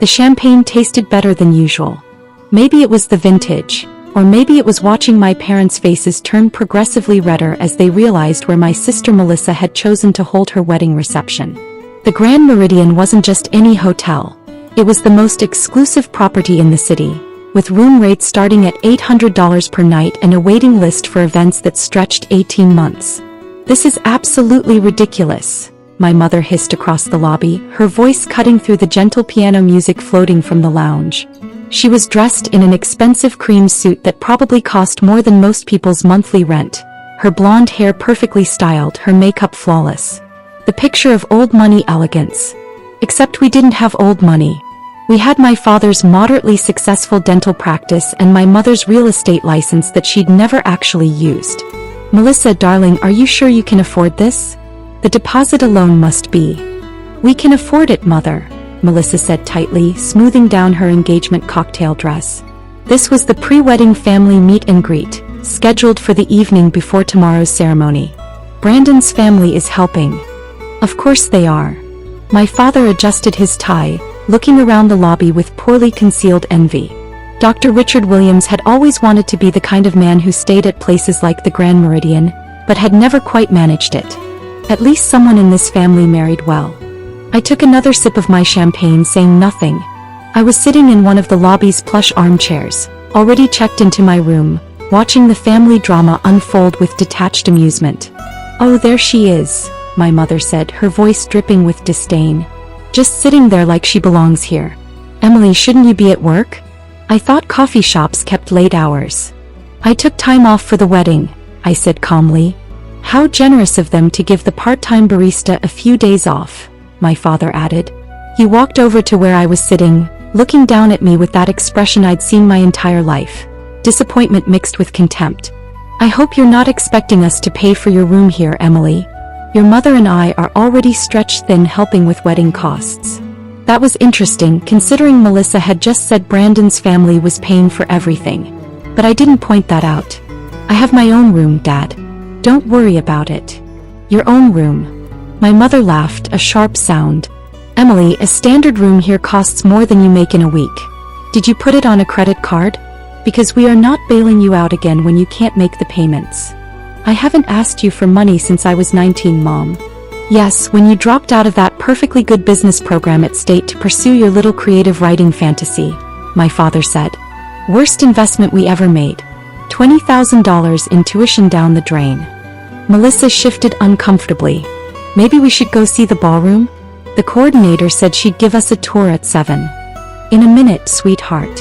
The champagne tasted better than usual. Maybe it was the vintage, or maybe it was watching my parents' faces turn progressively redder as they realized where my sister Melissa had chosen to hold her wedding reception. The Grand Meridian wasn't just any hotel. It was the most exclusive property in the city, with room rates starting at $800 per night and a waiting list for events that stretched 18 months. "This is absolutely ridiculous," my mother hissed across the lobby, her voice cutting through the gentle piano music floating from the lounge. She was dressed in an expensive cream suit that probably cost more than most people's monthly rent, her blonde hair perfectly styled, her makeup flawless. The picture of old money elegance. Except we didn't have old money. We had my father's moderately successful dental practice and my mother's real estate license that she'd never actually used. "Melissa, darling, are you sure you can afford this? The deposit alone must be." "We can afford it, Mother," Melissa said tightly, smoothing down her engagement cocktail dress. This was the pre-wedding family meet and greet, scheduled for the evening before tomorrow's ceremony. "Brandon's family is helping." "Of course they are." My father adjusted his tie, looking around the lobby with poorly concealed envy. Dr. Richard Williams had always wanted to be the kind of man who stayed at places like the Grand Meridian, but had never quite managed it. At least someone in this family married well. I took another sip of my champagne, saying nothing. I was sitting in one of the lobby's plush armchairs, already checked into my room, watching the family drama unfold with detached amusement. "Oh, there she is," my mother said, her voice dripping with disdain. "Just sitting there like she belongs here. Emily, shouldn't you be at work? I thought coffee shops kept late hours." "I took time off for the wedding," I said calmly. "How generous of them to give the part-time barista a few days off," my father added. He walked over to where I was sitting, looking down at me with that expression I'd seen my entire life. Disappointment mixed with contempt. "I hope you're not expecting us to pay for your room here, Emily. Your mother and I are already stretched thin helping with wedding costs." That was interesting, considering Melissa had just said Brandon's family was paying for everything. But I didn't point that out. "I have my own room, Dad. Don't worry about it." "Your own room?" My mother laughed, a sharp sound. "Emily, a standard room here costs more than you make in a week. Did you put it on a credit card? Because we are not bailing you out again when you can't make the payments." "I haven't asked you for money since I was 19, Mom." "Yes, when you dropped out of that perfectly good business program at State to pursue your little creative writing fantasy," my father said. "Worst investment we ever made. $20,000 in tuition down the drain." Melissa shifted uncomfortably. "Maybe we should go see the ballroom? The coordinator said she'd give us a tour at 7. "In a minute, sweetheart."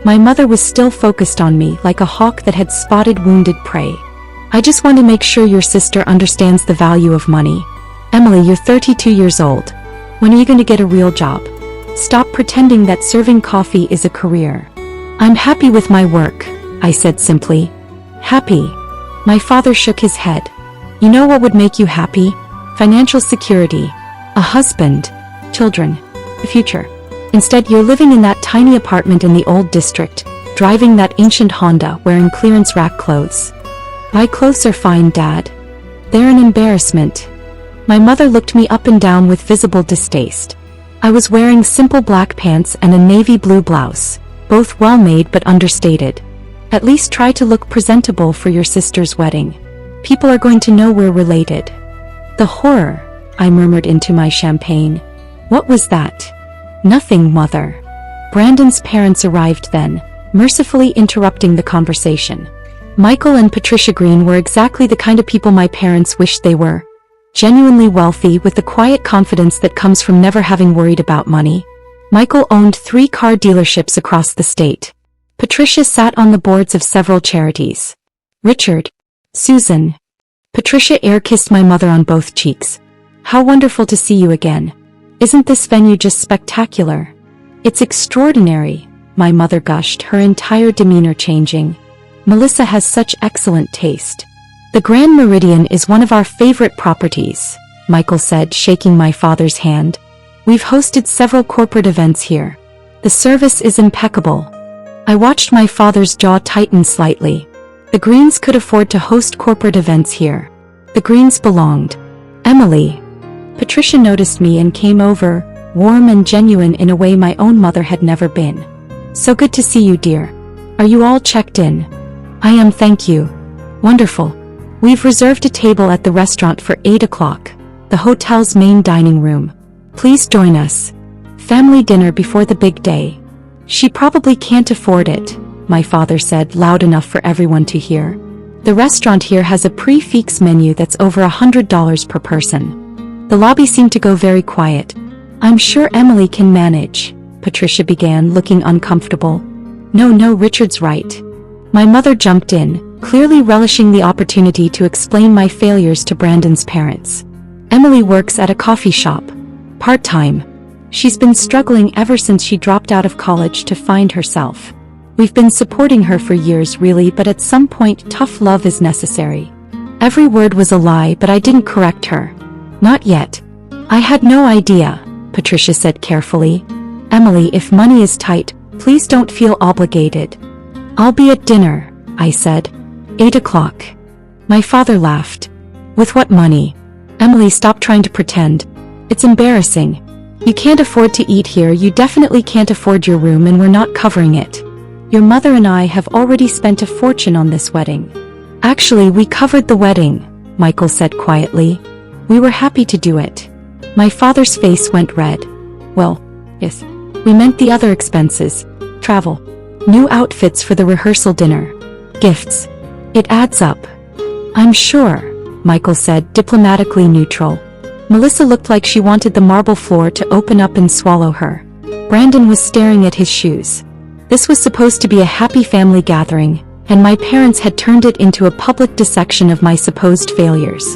My mother was still focused on me like a hawk that had spotted wounded prey. "I just want to make sure your sister understands the value of money. Emily, you're 32 years old. When are you going to get a real job? Stop pretending that serving coffee is a career." "I'm happy with my work," I said simply. "Happy?" My father shook his head. "You know what would make you happy? Financial security. A husband. Children. The future. Instead, you're living in that tiny apartment in the old district, driving that ancient Honda, wearing clearance rack clothes." "My clothes are fine, Dad. They're an embarrassment." My mother looked me up and down with visible distaste. I was wearing simple black pants and a navy blue blouse, both well-made but understated. "At least try to look presentable for your sister's wedding. People are going to know we're related." "The horror," I murmured into my champagne. "What was that?" "Nothing, Mother." Brandon's parents arrived then, mercifully interrupting the conversation. Michael and Patricia Green were exactly the kind of people my parents wished they were. Genuinely wealthy with the quiet confidence that comes from never having worried about money. Michael owned 3 car dealerships across the state. Patricia sat on the boards of several charities. "Richard. Susan." Patricia air-kissed my mother on both cheeks. "How wonderful to see you again. Isn't this venue just spectacular?" "It's extraordinary," my mother gushed, her entire demeanor changing. "Melissa has such excellent taste." "The Grand Meridian is one of our favorite properties," Michael said, shaking my father's hand. "We've hosted several corporate events here. The service is impeccable." I watched my father's jaw tighten slightly. The Greens could afford to host corporate events here. The Greens belonged. "Emily." Patricia noticed me and came over, warm and genuine in a way my own mother had never been. "So good to see you, dear. Are you all checked in?" "I am, thank you." "Wonderful. We've reserved a table at the restaurant for 8 o'clock, the hotel's main dining room. Please join us. Family dinner before the big day." "She probably can't afford it," my father said loud enough for everyone to hear. "The restaurant here has a prix-fixe menu that's over $100 per person." The lobby seemed to go very quiet. "I'm sure Emily can manage," Patricia began, looking uncomfortable. No, Richard's right." My mother jumped in, clearly relishing the opportunity to explain my failures to Brandon's parents. "Emily works at a coffee shop. Part-time. She's been struggling ever since she dropped out of college to find herself. We've been supporting her for years really, but at some point tough love is necessary." Every word was a lie, but I didn't correct her. "Not yet." "I had no idea," Patricia said carefully. "Emily, if money is tight, please don't feel obligated." "I'll be at dinner," I said. 8 o'clock. My father laughed. "With what money?" "Emily, stop trying to pretend. It's embarrassing. You can't afford to eat here, you definitely can't afford your room, and we're not covering it. Your mother and I have already spent a fortune on this wedding." "Actually, we covered the wedding," Michael said quietly. "We were happy to do it." My father's face went red. "Well, yes. We meant the other expenses. Travel. New outfits for the rehearsal dinner. Gifts. It adds up." "I'm sure," Michael said, diplomatically neutral. Melissa looked like she wanted the marble floor to open up and swallow her. Brandon was staring at his shoes. This was supposed to be a happy family gathering, and my parents had turned it into a public dissection of my supposed failures.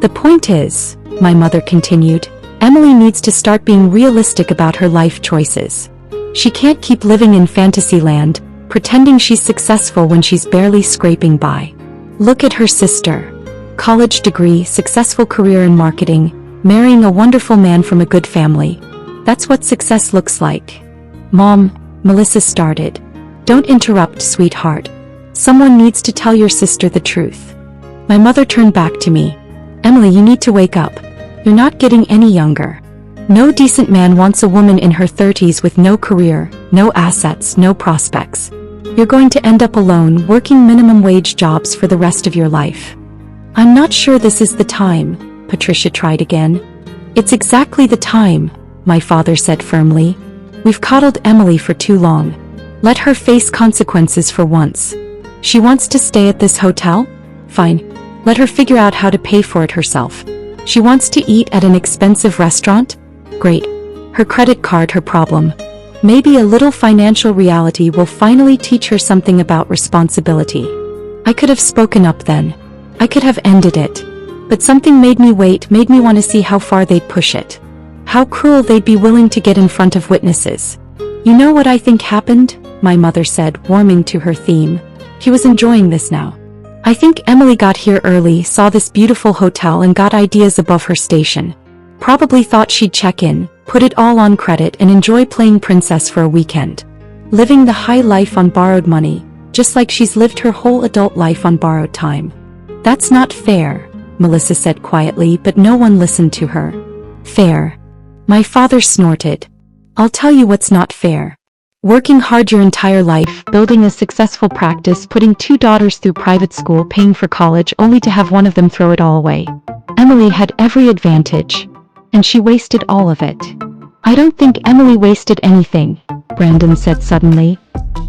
"The point is," my mother continued, "Emily needs to start being realistic about her life choices. She can't keep living in fantasy land, pretending she's successful when she's barely scraping by. Look at her sister. College degree, successful career in marketing, marrying a wonderful man from a good family. That's what success looks like." "Mom," Melissa started. "Don't interrupt, sweetheart. Someone needs to tell your sister the truth." My mother turned back to me. "Emily, you need to wake up. You're not getting any younger. No decent man wants a woman in her 30s with no career, no assets, no prospects. You're going to end up alone, working minimum wage jobs for the rest of your life." "I'm not sure this is the time," Patricia tried again. "It's exactly the time," my father said firmly. "We've coddled Emily for too long. Let her face consequences for once. She wants to stay at this hotel? Fine. Let her figure out how to pay for it herself. She wants to eat at an expensive restaurant? Great. Her credit card, her problem. Maybe a little financial reality will finally teach her something about responsibility." I could have spoken up then. I could have ended it. But something made me wait, made me want to see how far they'd push it. How cruel they'd be willing to get in front of witnesses. "You know what I think happened?" my mother said, warming to her theme. She was enjoying this now. "I think Emily got here early, saw this beautiful hotel and got ideas above her station. Probably thought she'd check in, put it all on credit and enjoy playing princess for a weekend. Living the high life on borrowed money, just like she's lived her whole adult life on borrowed time." "That's not fair," Melissa said quietly, but no one listened to her. "Fair?" My father snorted. "I'll tell you what's not fair. Working hard your entire life, building a successful practice, putting 2 daughters through private school, paying for college, only to have one of them throw it all away. Emily had every advantage, and she wasted all of it." "I don't think Emily wasted anything," Brandon said suddenly.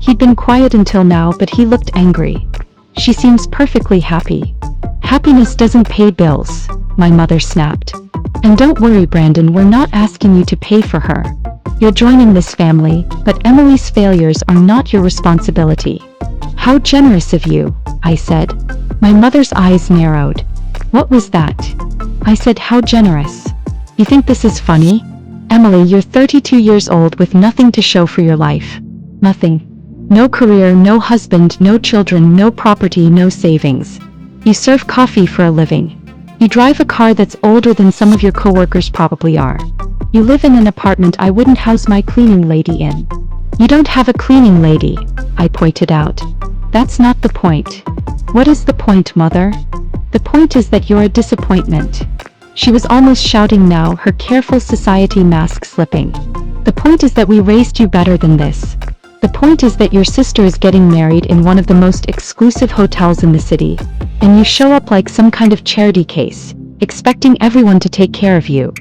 He'd been quiet until now, but he looked angry. "She seems perfectly happy." "Happiness doesn't pay bills," my mother snapped. "And don't worry, Brandon, we're not asking you to pay for her. You're joining this family, but Emily's failures are not your responsibility." "How generous of you," I said. My mother's eyes narrowed. "What was that?" I said, "How generous? You think this is funny? Emily, you're 32 years old with nothing to show for your life. Nothing. No career, no husband, no children, no property, no savings. You serve coffee for a living. You drive a car that's older than some of your coworkers probably are. You live in an apartment I wouldn't house my cleaning lady in. You don't have a cleaning lady," I pointed out. "That's not the point." "What is the point, Mother?" "The point is that you're a disappointment. She was almost shouting now, her careful society mask slipping. The point is that we raised you better than this. The point is that your sister is getting married in one of the most exclusive hotels in the city, and you show up like some kind of charity case, expecting everyone to take care of you.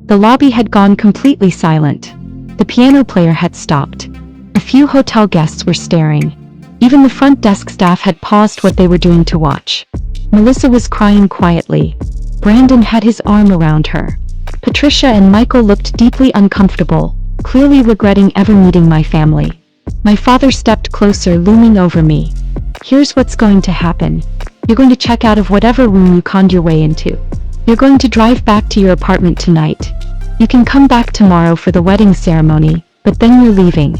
The lobby had gone completely silent. The piano player had stopped. A few hotel guests were staring. Even the front desk staff had paused what they were doing to watch. Melissa was crying quietly. Brandon had his arm around her. Patricia and Michael looked deeply uncomfortable, clearly regretting ever meeting my family. My father stepped closer, looming over me. Here's what's going to happen. You're going to check out of whatever room you conned your way into. You're going to drive back to your apartment tonight. You can come back tomorrow for the wedding ceremony, but then you're leaving.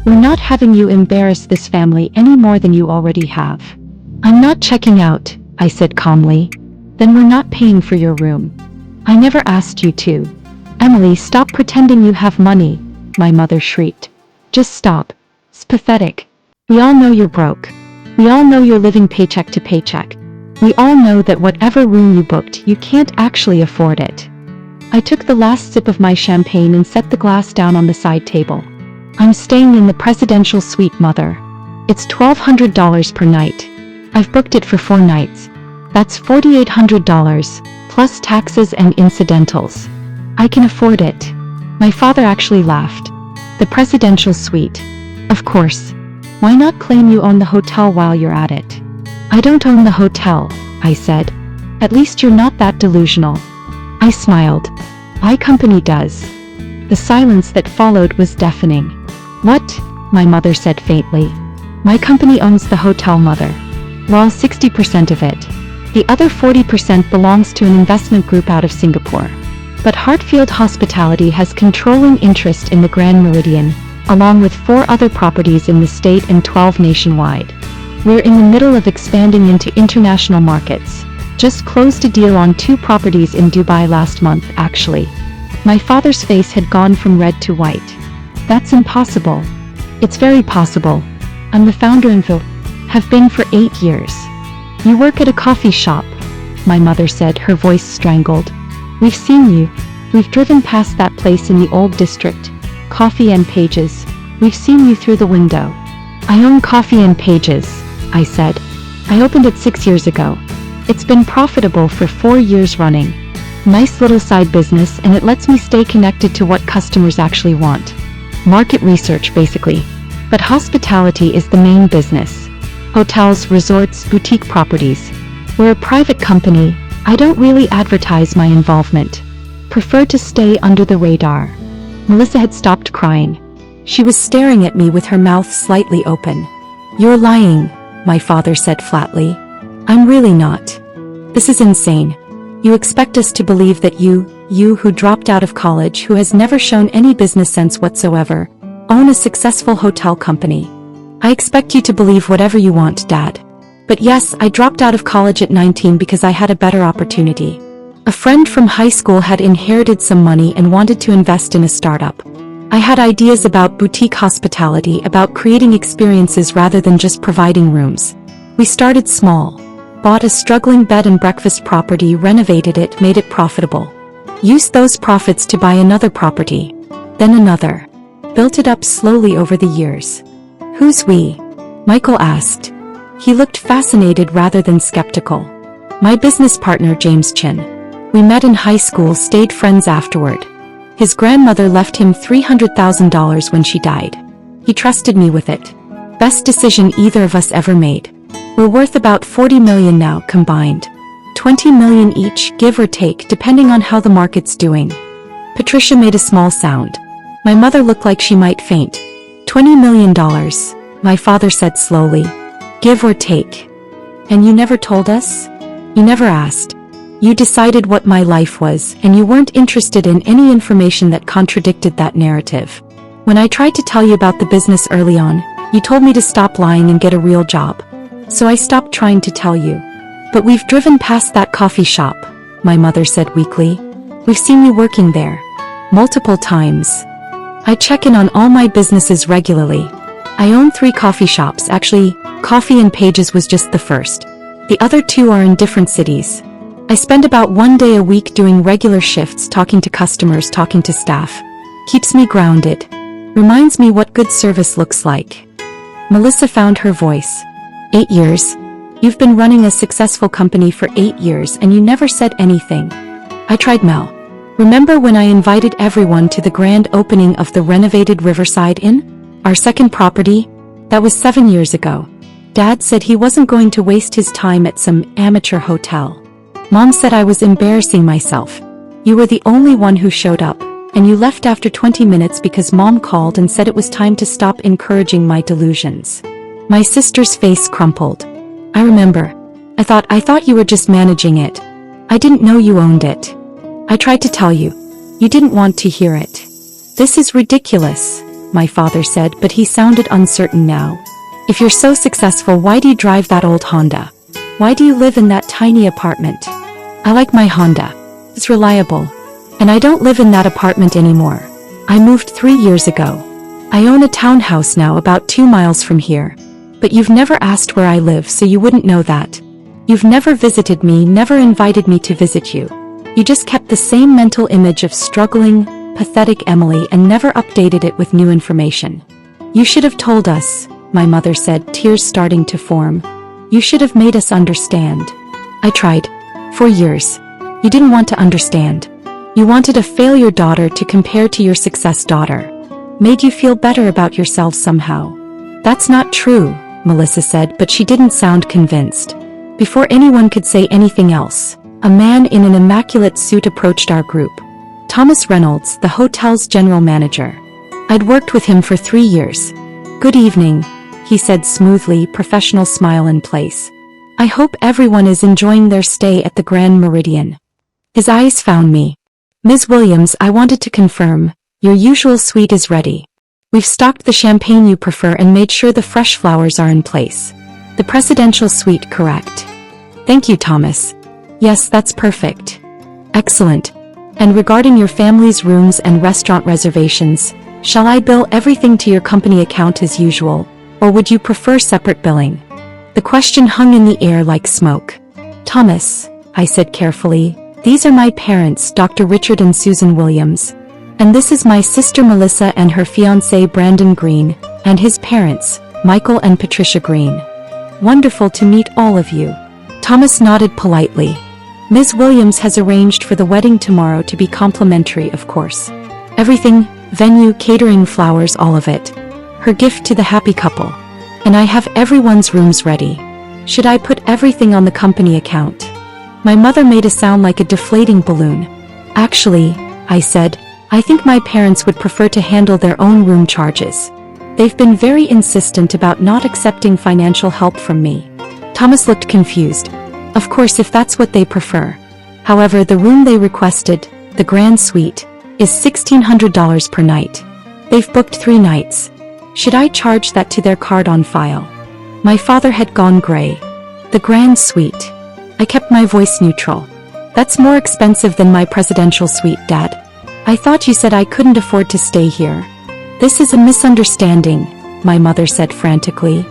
We're not having you embarrass this family any more than you already have. I'm not checking out, I said calmly. Then we're not paying for your room. I never asked you to. Emily, stop pretending you have money, my mother shrieked. Just stop. It's pathetic. We all know you're broke. We all know you're living paycheck to paycheck. We all know that whatever room you booked, you can't actually afford it. I took the last sip of my champagne and set the glass down on the side table. I'm staying in the presidential suite, Mother. It's $1,200 per night. I've booked it for 4 nights. That's $4,800, plus taxes and incidentals. I can afford it. My father actually laughed. The presidential suite. Of course. Why not claim you own the hotel while you're at it? I don't own the hotel, I said. At least you're not that delusional. I smiled. My company does. The silence that followed was deafening. What? My mother said faintly. My company owns the hotel, Mother. Well, 60% of it. The other 40% belongs to an investment group out of Singapore. But Hartfield Hospitality has controlling interest in the Grand Meridian, along with 4 other properties in the state and 12 nationwide. We're in the middle of expanding into international markets. Just closed a deal on 2 properties in Dubai last month, actually. My father's face had gone from red to white. That's impossible. It's very possible. I'm the founder and have been for 8 years. You work at a coffee shop, my mother said, her voice strangled. We've seen you. We've driven past that place in the old district. Coffee and Pages. We've seen you through the window. I own Coffee and Pages, I said. I opened it 6 years ago. It's been profitable for 4 years running. Nice little side business, and it lets me stay connected to what customers actually want. Market research, basically. But hospitality is the main business. Hotels, resorts, boutique properties. We're a private company. I don't really advertise my involvement. Prefer to stay under the radar. Melissa had stopped crying. She was staring at me with her mouth slightly open. You're lying, my father said flatly. I'm really not. This is insane. You expect us to believe that you who dropped out of college, who has never shown any business sense whatsoever, own a successful hotel company. I expect you to believe whatever you want, Dad. But yes, I dropped out of college at 19 because I had a better opportunity. A friend from high school had inherited some money and wanted to invest in a startup. I had ideas about boutique hospitality, about creating experiences rather than just providing rooms. We started small. Bought a struggling bed and breakfast property, renovated it, made it profitable. Used those profits to buy another property. Then another. Built it up slowly over the years. Who's we? Michael asked. He looked fascinated rather than skeptical. My business partner, James Chin. We met in high school, stayed friends afterward. His grandmother left him $300,000 when she died. He trusted me with it. Best decision either of us ever made. We're worth about $40 million now combined. $20 million each, give or take, depending on how the market's doing. Patricia made a small sound. My mother looked like she might faint. $20 million, my father said slowly. Give or take. And you never told us? You never asked. You decided what my life was, and you weren't interested in any information that contradicted that narrative. When I tried to tell you about the business early on, you told me to stop lying and get a real job. So I stopped trying to tell you. But we've driven past that coffee shop, my mother said weakly. We've seen you working there. Multiple times. I check in on all my businesses regularly. I own 3 coffee shops, actually. Coffee and Pages was just the first. The other 2 are in different cities. I spend about 1 day a week doing regular shifts, talking to customers, talking to staff. Keeps me grounded. Reminds me what good service looks like. Melissa found her voice. 8 years? You've been running a successful company for 8 years and you never said anything. I tried, Mel. Remember when I invited everyone to the grand opening of the renovated Riverside Inn? Our second property? That was 7 years ago. Dad said he wasn't going to waste his time at some amateur hotel. Mom said I was embarrassing myself. You were the only one who showed up, and you left after 20 minutes because Mom called and said it was time to stop encouraging my delusions. My sister's face crumpled. I remember. I thought you were just managing it. I didn't know you owned it. I tried to tell you. You didn't want to hear it. This is ridiculous, my father said, but he sounded uncertain now. If you're so successful, why do you drive that old Honda? Why do you live in that tiny apartment? I like my Honda. It's reliable. And I don't live in that apartment anymore. I moved 3 years ago. I own a townhouse now about 2 miles from here. But you've never asked where I live, so you wouldn't know that. You've never visited me, never invited me to visit you. You just kept the same mental image of struggling, pathetic Emily and never updated it with new information. You should have told us, my mother said, tears starting to form. You should have made us understand. I tried. For years. You didn't want to understand. You wanted a failure daughter to compare to your success daughter. Made you feel better about yourself somehow. That's not true, Melissa said, but she didn't sound convinced. Before anyone could say anything else, a man in an immaculate suit approached our group. Thomas Reynolds, the hotel's general manager. I'd worked with him for 3 years. Good evening, he said smoothly, professional smile in place. I hope everyone is enjoying their stay at the Grand Meridian. His eyes found me. Ms. Williams, I wanted to confirm, your usual suite is ready. We've stocked the champagne you prefer and made sure the fresh flowers are in place. The presidential suite, correct? Thank you, Thomas. Yes, that's perfect. Excellent. And regarding your family's rooms and restaurant reservations, shall I bill everything to your company account as usual, or would you prefer separate billing? The question hung in the air like smoke. Thomas, I said carefully, these are my parents, Dr. Richard and Susan Williams, and this is my sister Melissa and her fiancé Brandon Green, and his parents, Michael and Patricia Green. Wonderful to meet all of you. Thomas nodded politely. Ms. Williams has arranged for the wedding tomorrow to be complimentary, of course. Everything, venue, catering, flowers, all of it. Her gift to the happy couple. And I have everyone's rooms ready. Should I put everything on the company account? My mother made a sound like a deflating balloon. Actually, I said, I think my parents would prefer to handle their own room charges. They've been very insistent about not accepting financial help from me. Thomas looked confused. Of course, if that's what they prefer. However, the room they requested, the Grand Suite, is $1,600 per night. They've booked 3 nights. Should I charge that to their card on file? My father had gone gray. The Grand Suite. I kept my voice neutral. That's more expensive than my presidential suite, Dad. I thought you said I couldn't afford to stay here. This is a misunderstanding, my mother said frantically.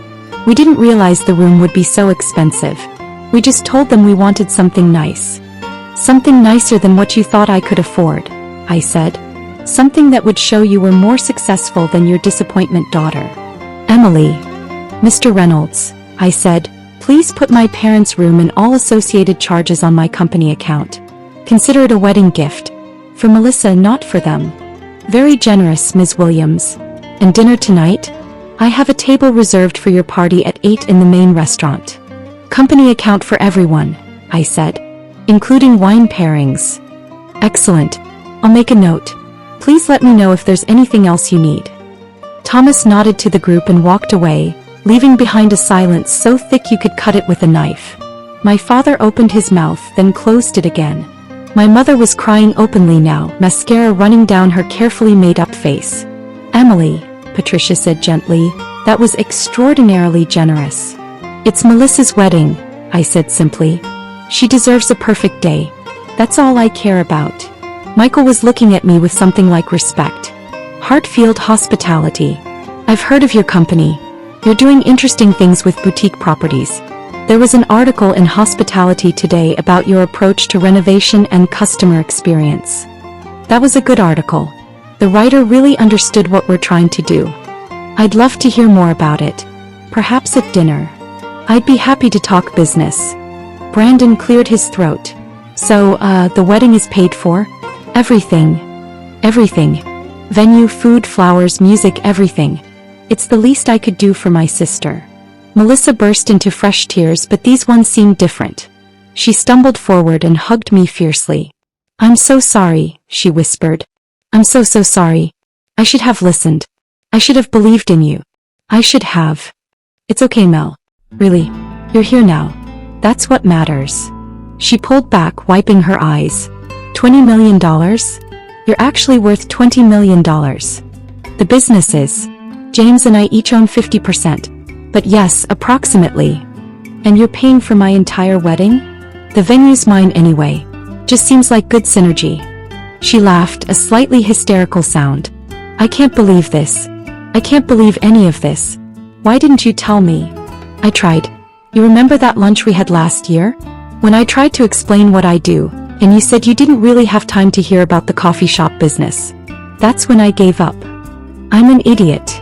We didn't realize the room would be so expensive. We just told them we wanted something nice. Something nicer than what you thought I could afford, I said. Something that would show you were more successful than your disappointment daughter. Emily. Mr. Reynolds, I said, please put my parents' room and all associated charges on my company account. Consider it a wedding gift. For Melissa, not for them. Very generous, Ms. Williams. And dinner tonight? I have a table reserved for your party at 8 in the main restaurant. Company account for everyone, I said, including wine pairings. Excellent. I'll make a note. Please let me know if there's anything else you need. Thomas nodded to the group and walked away, leaving behind a silence so thick you could cut it with a knife. My father opened his mouth, then closed it again. My mother was crying openly now, mascara running down her carefully made-up face. Emily, Patricia said gently, that was extraordinarily generous. It's Melissa's wedding, I said simply. She deserves a perfect day. That's all I care about. Michael was looking at me with something like respect. Hartfield Hospitality. I've heard of your company. You're doing interesting things with boutique properties. There was an article in Hospitality Today about your approach to renovation and customer experience. That was a good article. The writer really understood what we're trying to do. I'd love to hear more about it. Perhaps at dinner. I'd be happy to talk business. Brandon cleared his throat. So, the wedding is paid for? Everything. Everything. Venue, food, flowers, music, everything. It's the least I could do for my sister. Melissa burst into fresh tears, but these ones seemed different. She stumbled forward and hugged me fiercely. I'm so sorry, she whispered. I'm so sorry. I should have listened. I should have believed in you. I should have. It's okay, Mel. Really. You're here now. That's what matters. She pulled back, wiping her eyes. $20 million? You're actually worth $20 million. The business is. James and I each own 50%. But yes, approximately. And you're paying for my entire wedding? The venue's mine anyway. Just seems like good synergy. She laughed, a slightly hysterical sound. I can't believe this. I can't believe any of this. Why didn't you tell me? I tried. You remember that lunch we had last year? When I tried to explain what I do, and you said you didn't really have time to hear about the coffee shop business. That's when I gave up. I'm an idiot.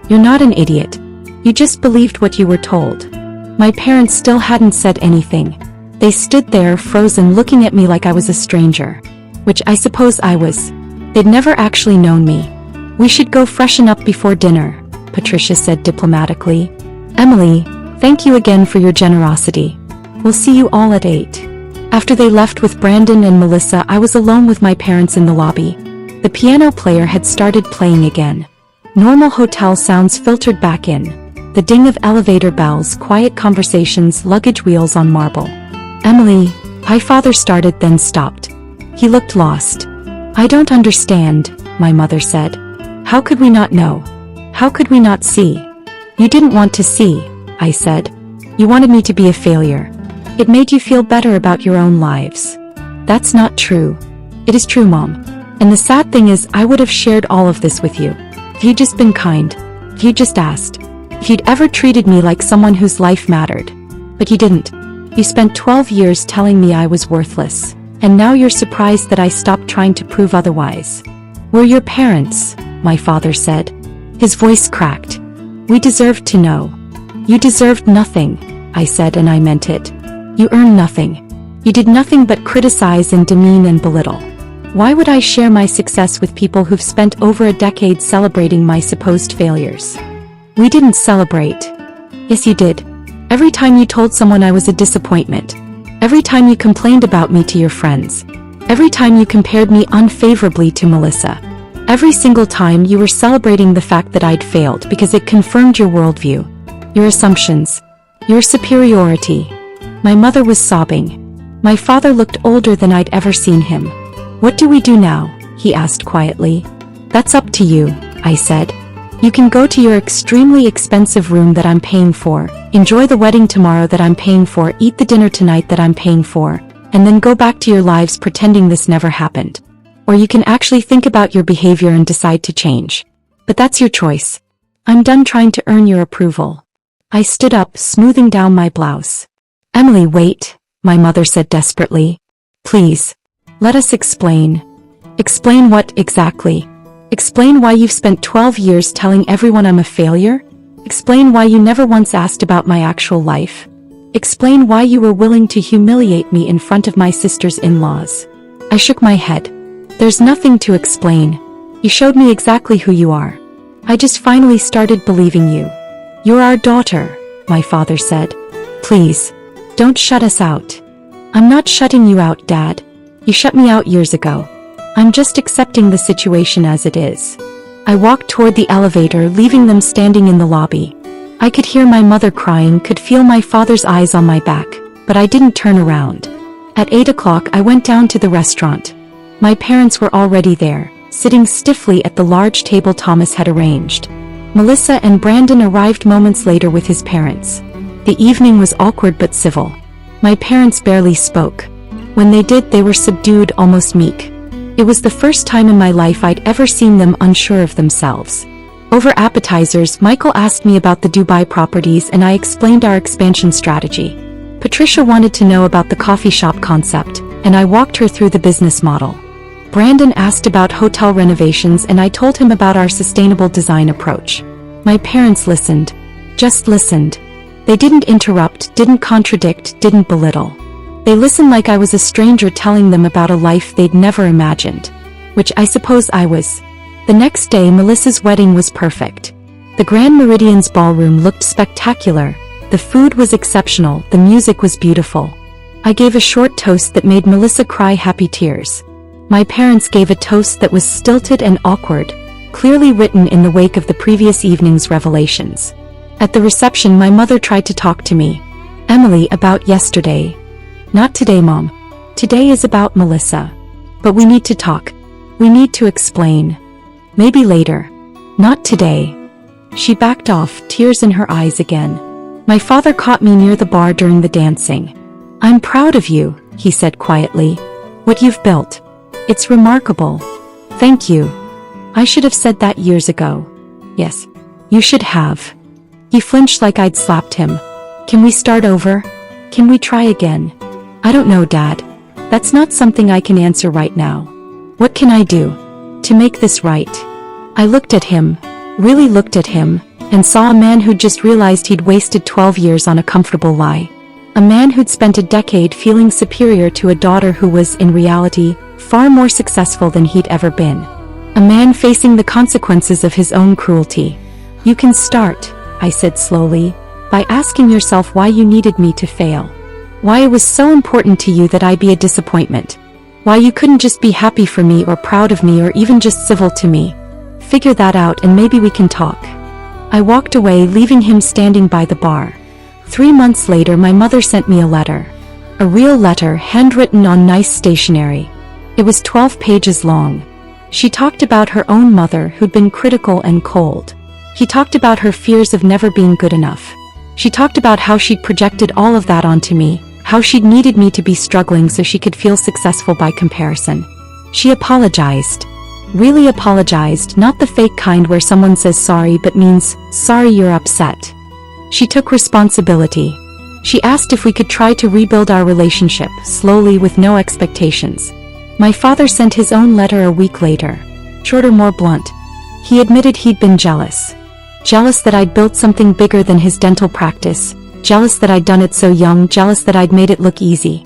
You're not an idiot. You just believed what you were told. My parents still hadn't said anything. They stood there frozen, looking at me like I was a stranger. Which I suppose I was. They'd never actually known me. We should go freshen up before dinner, Patricia said diplomatically. Emily, thank you again for your generosity. We'll see you all at 8. After they left with Brandon and Melissa, I was alone with my parents in the lobby. The piano player had started playing again. Normal hotel sounds filtered back in. The ding of elevator bells, quiet conversations, luggage wheels on marble. Emily, my father started, then stopped. He looked lost. I don't understand, my mother said. How could we not know? How could we not see? You didn't want to see, I said. You wanted me to be a failure. It made you feel better about your own lives. That's not true. It is true, Mom. And the sad thing is, I would have shared all of this with you. If you'd just been kind. If you'd just asked. If you'd ever treated me like someone whose life mattered. But you didn't. You spent 12 years telling me I was worthless. And now you're surprised that I stopped trying to prove otherwise. We're your parents, my father said. His voice cracked. We deserved to know. You deserved nothing, I said, and I meant it. You earned nothing. You did nothing but criticize and demean and belittle. Why would I share my success with people who've spent over a decade celebrating my supposed failures? We didn't celebrate. Yes, you did. Every time you told someone I was a disappointment. Every time you complained about me to your friends. Every time you compared me unfavorably to Melissa. Every single time you were celebrating the fact that I'd failed because it confirmed your worldview, your assumptions, your superiority. My mother was sobbing. My father looked older than I'd ever seen him. What do we do now? He asked quietly. That's up to you, I said. You can go to your extremely expensive room that I'm paying for, enjoy the wedding tomorrow that I'm paying for, eat the dinner tonight that I'm paying for, and then go back to your lives pretending this never happened. Or you can actually think about your behavior and decide to change. But that's your choice. I'm done trying to earn your approval. I stood up, smoothing down my blouse. Emily, wait, my mother said desperately. Please. Let us explain. Explain what exactly? Explain why you've spent 12 years telling everyone I'm a failure? Explain why you never once asked about my actual life? Explain why you were willing to humiliate me in front of my sister's in-laws? I shook my head. There's nothing to explain. You showed me exactly who you are. I just finally started believing you. You're our daughter, my father said. Please. Don't shut us out. I'm not shutting you out, Dad. You shut me out years ago. I'm just accepting the situation as it is. I walked toward the elevator, leaving them standing in the lobby. I could hear my mother crying, could feel my father's eyes on my back, but I didn't turn around. At 8 o'clock, I went down to the restaurant. My parents were already there, sitting stiffly at the large table Thomas had arranged. Melissa and Brandon arrived moments later with his parents. The evening was awkward but civil. My parents barely spoke. When they did, they were subdued, almost meek. It was the first time in my life I'd ever seen them unsure of themselves. Over appetizers, Michael asked me about the Dubai properties and I explained our expansion strategy. Patricia wanted to know about the coffee shop concept, and I walked her through the business model. Brandon asked about hotel renovations and I told him about our sustainable design approach. My parents listened. Just listened. They didn't interrupt, didn't contradict, didn't belittle. They listened like I was a stranger telling them about a life they'd never imagined. Which I suppose I was. The next day Melissa's wedding was perfect. The Grand Meridian's ballroom looked spectacular. The food was exceptional, the music was beautiful. I gave a short toast that made Melissa cry happy tears. My parents gave a toast that was stilted and awkward, clearly written in the wake of the previous evening's revelations. At the reception my mother tried to talk to me. Emily, about yesterday. Not today, Mom. Today is about Melissa. But we need to talk. We need to explain. Maybe later. Not today. She backed off, tears in her eyes again. My father caught me near the bar during the dancing. I'm proud of you, he said quietly. What you've built. It's remarkable. Thank you. I should have said that years ago. Yes. You should have. He flinched like I'd slapped him. Can we start over? Can we try again? I don't know, Dad. That's not something I can answer right now. What can I do to make this right? I looked at him, really looked at him, and saw a man who'd just realized he'd wasted 12 years on a comfortable lie. A man who'd spent a decade feeling superior to a daughter who was, in reality, far more successful than he'd ever been. A man facing the consequences of his own cruelty. You can start, I said slowly, by asking yourself why you needed me to fail. Why it was so important to you that I be a disappointment. Why you couldn't just be happy for me or proud of me or even just civil to me. Figure that out and maybe we can talk. I walked away, leaving him standing by the bar. 3 months later my mother sent me a letter. A real letter, handwritten on nice stationery. It was 12 pages long. She talked about her own mother who'd been critical and cold. He talked about her fears of never being good enough. She talked about how she'd projected all of that onto me, how she'd needed me to be struggling so she could feel successful by comparison. She apologized. Really apologized, not the fake kind where someone says sorry but means, sorry you're upset. She took responsibility. She asked if we could try to rebuild our relationship, slowly with no expectations. My father sent his own letter a week later. Shorter, more blunt. He admitted he'd been jealous. Jealous that I'd built something bigger than his dental practice. Jealous that I'd done it so young, jealous that I'd made it look easy.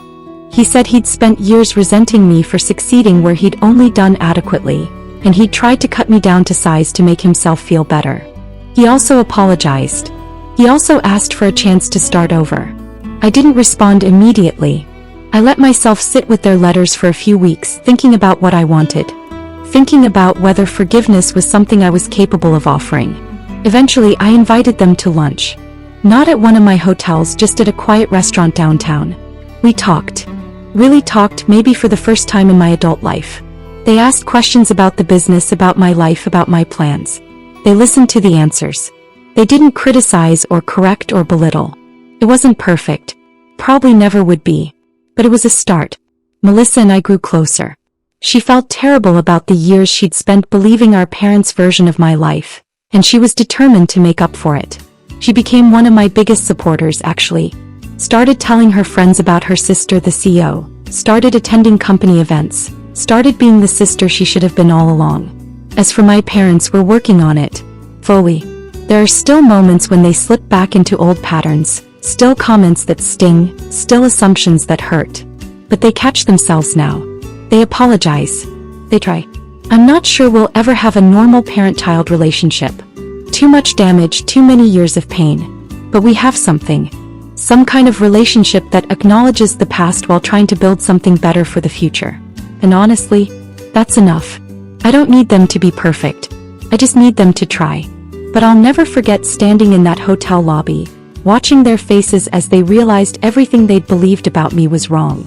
He said he'd spent years resenting me for succeeding where he'd only done adequately, and he'd tried to cut me down to size to make himself feel better. He also apologized. He also asked for a chance to start over. I didn't respond immediately. I let myself sit with their letters for a few weeks, thinking about what I wanted. Thinking about whether forgiveness was something I was capable of offering. Eventually, I invited them to lunch. Not at one of my hotels, just at a quiet restaurant downtown. We talked. Really talked, maybe for the first time in my adult life. They asked questions about the business, about my life, about my plans. They listened to the answers. They didn't criticize or correct or belittle. It wasn't perfect. Probably never would be. But it was a start. Melissa and I grew closer. She felt terrible about the years she'd spent believing our parents' version of my life, and she was determined to make up for it. She became one of my biggest supporters, actually. Started telling her friends about her sister, the CEO. Started attending company events. Started being the sister she should have been all along. As for my parents, we're working on it. Fully. There are still moments when they slip back into old patterns, still comments that sting, still assumptions that hurt. But they catch themselves now. They apologize. They try. I'm not sure we'll ever have a normal parent-child relationship. Too much damage, too many years of pain. But we have something. Some kind of relationship that acknowledges the past while trying to build something better for the future. And honestly, that's enough. I don't need them to be perfect. I just need them to try. But I'll never forget standing in that hotel lobby, watching their faces as they realized everything they'd believed about me was wrong.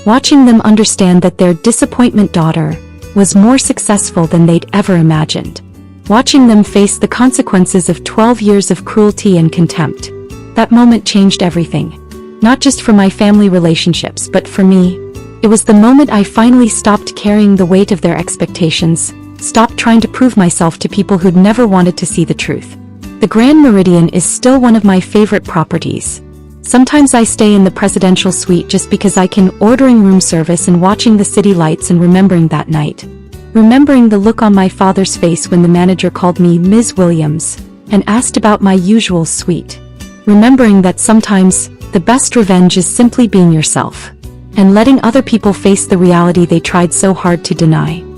Watching them understand that their disappointment daughter was more successful than they'd ever imagined. Watching them face the consequences of 12 years of cruelty and contempt. That moment changed everything. Not just for my family relationships, but for me. It was the moment I finally stopped carrying the weight of their expectations, stopped trying to prove myself to people who'd never wanted to see the truth. The Grand Meridian is still one of my favorite properties. Sometimes I stay in the presidential suite just because I can, ordering room service and watching the city lights and remembering that night. Remembering the look on my father's face when the manager called me Ms. Williams and asked about my usual suite. Remembering that sometimes the best revenge is simply being yourself and letting other people face the reality they tried so hard to deny.